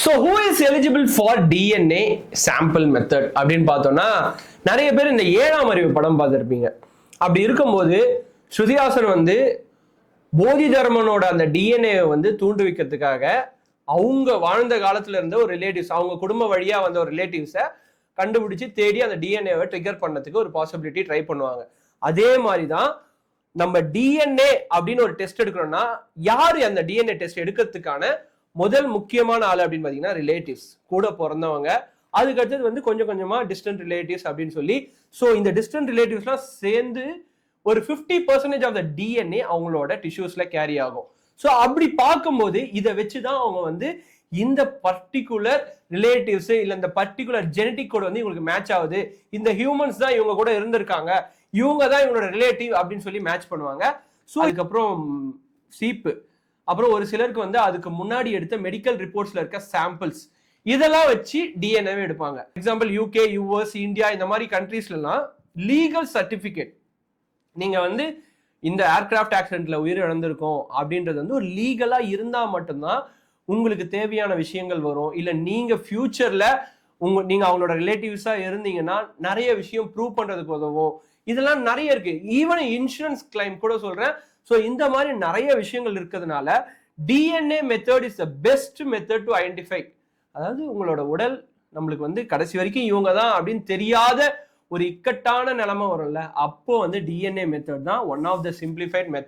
So who is eligible for DNA sample method அப்படின்னு பார்த்தோம்னா, நிறைய பேர் இந்த 7ஆம் அறிவு படம் பார்த்துருப்பீங்க. அப்படி இருக்கும்போது ஸ்ருதிஹாசன் வந்து போதி தர்மனோட அந்த டிஎன்ஏ வந்து தூண்டுவிக்கிறதுக்காக அவங்க வாழ்ந்த காலத்துல இருந்த ஒரு ரிலேட்டிவ்ஸ், அவங்க குடும்ப வழியா வந்த ஒரு ரிலேட்டிவ்ஸை கண்டுபிடிச்சு தேடி அந்த டிஎன்ஏவை ட்ரிகர் பண்ணதுக்கு ஒரு பாசிபிலிட்டி ட்ரை பண்ணுவாங்க. அதே மாதிரி தான் நம்ம டிஎன்ஏ அப்படின்னு ஒரு டெஸ்ட் எடுக்கிறோம்னா, யாரு அந்த டிஎன்ஏ டெஸ்ட் எடுக்கிறதுக்கான முதல் முக்கியமான ஆள் அப்படின்னு பாத்தீங்கன்னா ரிலேட்டிவ்ஸ், கூட பிறந்தவங்க. அதுக்கு அடுத்தது வந்து கொஞ்சம் கொஞ்சமா டிஸ்டன்ட் ரிலேட்டிவ்ஸ் அப்படின்னு சொல்லி, ஸோ இந்த டிஸ்டன்ட் ரிலேட்டிவ்ஸ்லாம் சேர்ந்து ஒரு 50% ஆஃப் த டிஎன்ஏ அவங்களோட டிஷ்யூஸ்ல கேரி ஆகும். ஸோ அப்படி பார்க்கும்போது இதை வச்சுதான் அவங்க வந்து இந்த பர்டிகுலர் ரிலேட்டிவ்ஸ் இல்ல இந்த பர்டிகுலர் ஜெனட்டிக் கோட் வந்து இவங்களுக்கு மேட்ச் ஆகுது, இந்த ஹியூமன்ஸ் தான் இவங்க கூட இருந்திருக்காங்க, இவங்க தான் இவங்களோட ரிலேட்டிவ் அப்படின்னு சொல்லி மேட்ச் பண்ணுவாங்க. ஸோ அதுக்கப்புறம் சீப்பு, அப்புறம் ஒரு சிலருக்கு வந்து அதுக்கு முன்னாடி எடுத்த மெடிக்கல் ரிப்போர்ட்ஸ்ல இருக்க சாம்பிள்ஸ், இதெல்லாம் வச்சு டிஎன்ஏ எடுப்பாங்க. எக்ஸாம்பிள் யூகே, யூஎஸ், இந்தியா இந்த மாதிரி கண்ட்ரீஸ்லாம் லீகல் சர்டிபிகேட், நீங்க வந்து இந்த ஏர்கிராஃப்ட் ஆக்சிடென்ட்ல உயிர் இழந்திருக்கோம் அப்படின்றது வந்து ஒரு லீகலா இருந்தா மட்டும்தான் உங்களுக்கு தேவையான விஷயங்கள் வரும். இல்ல நீங்க ஃபியூச்சர்ல நீங்க அவங்களோட ரிலேட்டிவ்ஸா இருந்தீங்கன்னா நிறைய விஷயம் ப்ரூவ் பண்றதுக்கு உதவும். இதெல்லாம் நிறைய இருக்கு. ஈவன் இன்சூரன்ஸ் கிளைம் கூட சொல்றேன். ஸோ இந்த மாதிரி நிறைய விஷயங்கள் இருக்கிறதுனால DNA method is the best method to identify. அதாவது உங்களோட உடல் நம்மளுக்கு வந்து கடைசி வரைக்கும் இவங்க தான் அப்படின்னு தெரியாத ஒரு இக்கட்டான நிலைமை வரும்ல, அப்போ வந்து டிஎன்ஏ மெத்தட் தான் one of the simplified method.